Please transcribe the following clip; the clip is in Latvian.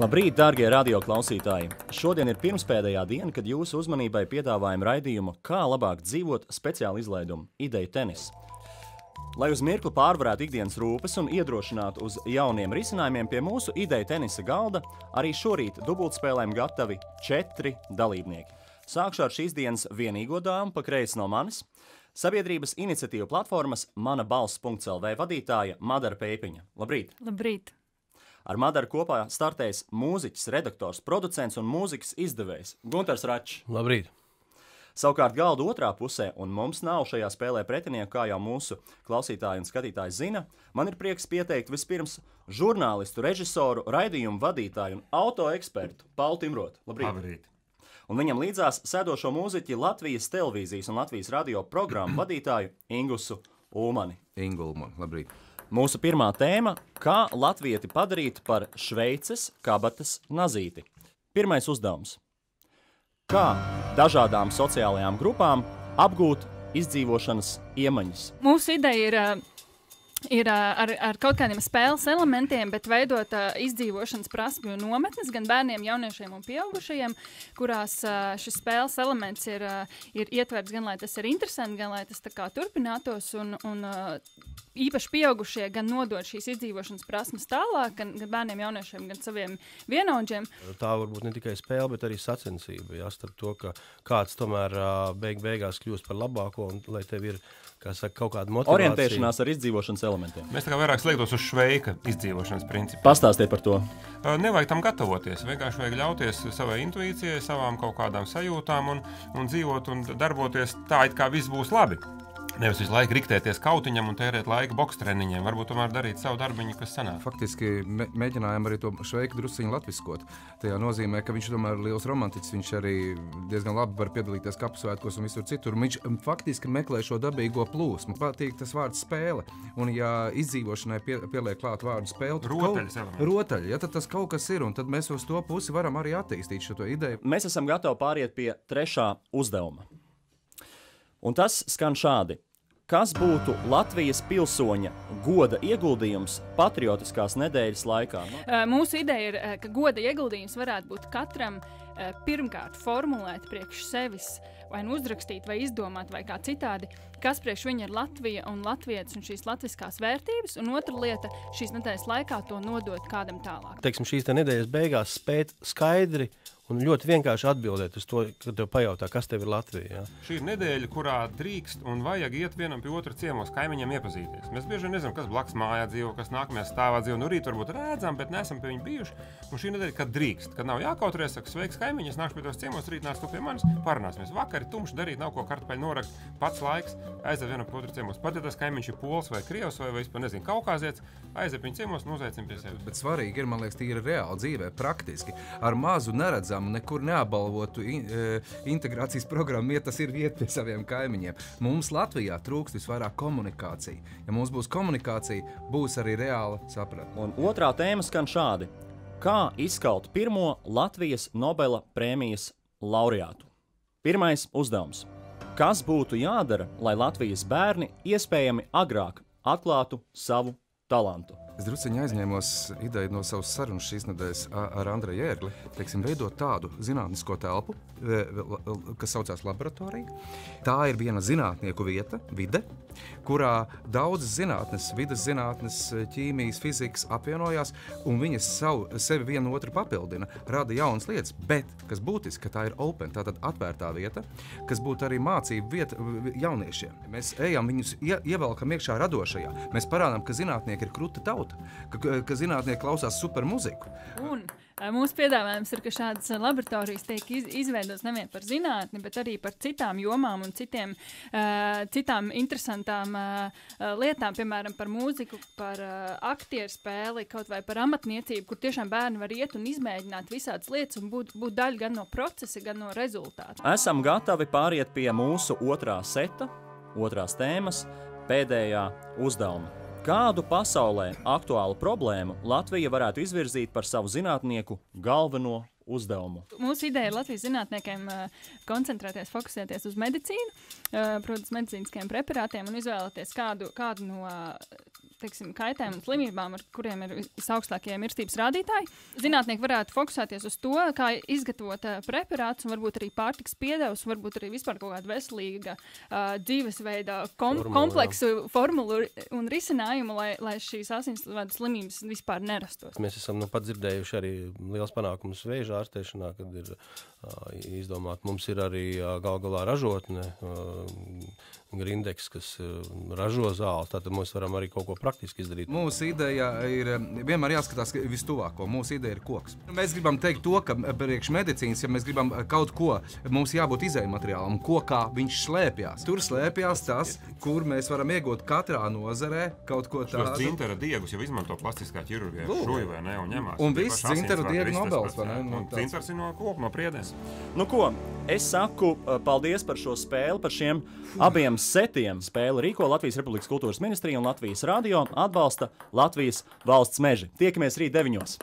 Labrīt, dārgie radioklausītāji! Šodien ir pirmspēdējā diena, kad jūsu uzmanībai piedāvājam raidījumu Kā labāk dzīvot speciālu izlaidumu Ideja tenis. Lai uz mirkli pārvarētu ikdienas rūpes un iedrošinātu uz jauniem risinājumiem pie mūsu Ideja tenisa galda, arī šorīt dubultspēlēm gatavi 4 dalībnieki. Sākšu ar šīs dienas vienīgo dāmu pa kreisi no manis. Sabiedrības iniciatīva platformas manabalss.lv vadītāja Madara Pēpiņa. Labrīt! Labrīt! Ar Madaru kopā startēs mūziķis, redaktors, producents un mūzikas izdevējs Guntars Račs. Labrīt! Savukārt galda otrā pusē, un mums nav šajā spēlē pretinieku, kā jau mūsu klausītāji un skatītāji zina, man ir prieks pieteikt vispirms žurnālistu, režisoru, raidījumu vadītāju un autoekspertu Paulu Timrotu. Labrīt! Labrīt! Un viņam līdzās sēdošo mūziķi Latvijas televīzijas un Latvijas radio programmu vadītāju Ingusu Ulmani. Ingulman, labrīt! Mūsu pirmā tēma – kā latvieti padarīt par Šveices kabatas nazīti. Pirmais uzdevums – kā dažādām sociālajām grupām apgūt izdzīvošanas iemaņas? Mūsu ideja ir ar kaut kādiem spēles elementiem, bet veidot izdzīvošanas prasmju nometnes gan bērniem, jauniešiem un pieaugušajiem, kurās šis spēles elements ir ietverts gan, lai tas ir interesanti, gan, lai tas tā kā turpinātos un īpaši pieaugušie gan nodot šīs izdzīvošanas prasmes tālāk, gan bērniem, jauniešiem, gan saviem vienaudžiem. Tā varbūt ne tikai spēle, bet arī sacensība. Jā, starp to, ka kāds tomēr beigās kļūst par labāko un lai tev ir, kā saka, kaut kāda motivācija. Orientēšanās ar izdzīvošanas elementiem. Mēs tā kā vairāk slēgtos uz šveika izdzīvošanas principu. Pastāstiet par to. Nevajag tam gatavoties, vienkārši vajag ļauties savai intuīcijai, savām kaut kādām sajūtām un dzīvot un darboties tā, it kā viss būs labi. Nevis visu laiku riktēties kautiņam un tērēt laiku bokstreniņiem, varbūt tomēr darīt savu darbiņu, kas sanāk. Faktiski mēģinājām arī to šveiku drusciņu latviskot. Tajā nozīmē, ka viņš tomēr ir liels romantiķis, viņš arī diezgan labi var piedalīties kapu svētkos un visur citur. Viņš faktiski meklē šo dabīgo plūsmu. Patīk tas vārds spēle. Un ja izdzīvošanai pieliek klāt vārdu spēle, rotaļi, ja, tad tas kaut kas ir, un tad mēs uz to pusi varam arī attīstīt šo ideju. Mēs esam gatavi pāriet pie trešā uzdevuma. Un tas skan šādi. Kas būtu Latvijas pilsoņa goda ieguldījums patriotiskās nedēļas laikā? Mūsu ideja ir, ka goda ieguldījums varētu būt katram pirmkārt formulēt priekš sevis, vai nu uzrakstīt, vai izdomāt, vai kā citādi, kas priekš viņa ir Latvija un latvietis un šīs latviskās vērtības, un otra lieta šīs nedēļas laikā to nodot kādam tālāk. Teiksim, šīs nedēļas beigās spēt skaidri un ļoti vienkārši atbildēt uz to, kad tev pajautā, kas tev ir Latvija. Jā. Šī ir nedēļa, kurā drīkst un vajag iet vienam pie otra ciemos kaimiņiem iepazīties. Mēs bieži nezinām, kas blakus mājā dzīvo, kas nākamajā stāvā dzīvo. Nu, rīt varbūt redzam, bet neesam pie viņa bijuši. Un šī nedēļa, kad drīkst, kad nav jākautrēs, saka, sveiks kaimiņi, es nākšu pie tos ciemos, rīt nāc tu pie manis, parunāsimies. Vakar ir tumšs darīt, nav ko kartupeļu norakt, pats laiks, aiziet vienam pie otra ciemos. Pat ja tas kaimiņš ir pols vai krievs vai vispār nezinu, kaukāzietis, aiziet pie ciemos, uzaicina pie sevis. Bet svarīgi ir, man liekas, tīri reāli dzīvē, praktiski. Ar mazu neredzamu, nekur neapbalvotu integrācijas programmu, ja tas ir vieta pie saviem kaimiņiem. Mums Latvijā trūkst visvairāk komunikācija. Ja mums būs komunikācija, būs arī reāla sapratne. Un otrā tēma skan šādi. Kā izskaut pirmo Latvijas Nobela prēmijas laureātu? Pirmais uzdevums. Kas būtu jādara, lai Latvijas bērni iespējami agrāk atklātu savu talantu? Es drusciņi aizņēmos ideju no savas sarunas šīs nedēļas ar Andreju Jērgli, teiksim, veidot tādu zinātnisko telpu, kas saucās laboratorija. Tā ir viena zinātnieku vide, kurā daudzas zinātnes, vides zinātnes, ķīmijas, fizikas apvienojās, un viņas sevi vienu otru papildina, rada jaunas lietas, bet, kas būtiski, ka tā ir open, tātad atvērtā vieta, kas būtu arī mācību vieta jauniešiem. Mēs ejam viņus, ievelkam iekšā radošajā. Mēs parādām, ka zinātnieki ir kruta tauta, ka zinātnieki klausās super muziku. Un mūsu piedāvājums ir, ka šādas laboratorijas tiek izveidotas nevien par zinātni, bet arī par citām jomām un citām interesantām lietām, piemēram, par mūziku, par aktieru spēli, kaut vai par amatniecību, kur tiešām bērni var iet un izmēģināt visādas lietas un būt daļa gan no procesa, gan no rezultāta. Esam gatavi pāriet pie mūsu otrā seta, otrās tēmas, pēdējā uzdevuma. Kādu pasaulē aktuālu problēmu Latvija varētu izvirzīt par savu zinātnieku galveno uzdevumu. Mūsu ideja ir Latvijas zinātniekiem koncentrēties, fokusēties uz medicīnu, protams, medicīniskajiem preparātiem un izvēlēties kādu no kaitēm un slimībām, ar kuriem ir visaugstākie mirstības rādītāji. Zinātnieki varētu fokusēties uz to, kā izgatavot preparātus un varbūt arī pārtikas piedevus, varbūt arī vispār kaut kāda veselīga dzīvesveida kompleksu formulu un risinājumu, lai šīs asinsvadu slimības vispār nerastos. Mēs esam pat dzirdējuši arī liels panākums vēža ārstēšanā, kad ir izdomāt. Mums ir arī galā ražotne, Grindex, kas ražo zāles, tātad mēs varam arī kaut ko praktiski izdarīt. Mūsu ideja ir vienmēr jāskatās vistuvāko. Mūsu ideja ir koks. Mēs gribam teikt to, ka priekš medicīnas, ja mēs gribam kaut ko, mums jābūt izēju materiālam, kokā viņš slēpjas. Tur slēpjas tas, kur mēs varam iegūt katrā nozarē kaut ko tādu. Šos dzintara diegus jau izmanto plastiskā ķirurģijā, šuju vai ne, un ņemās. Un viss dzintara diegu Nobels, vai ne? Un dzintars ir no koka, no priedēs. Nu ko, es saku paldies par šo spēli, par šiem abiem setiem. Spēli rīko Latvijas Republikas kultūras ministrija un Latvijas radio atbalsta Latvijas valsts meži. Tiekamies rīt 9.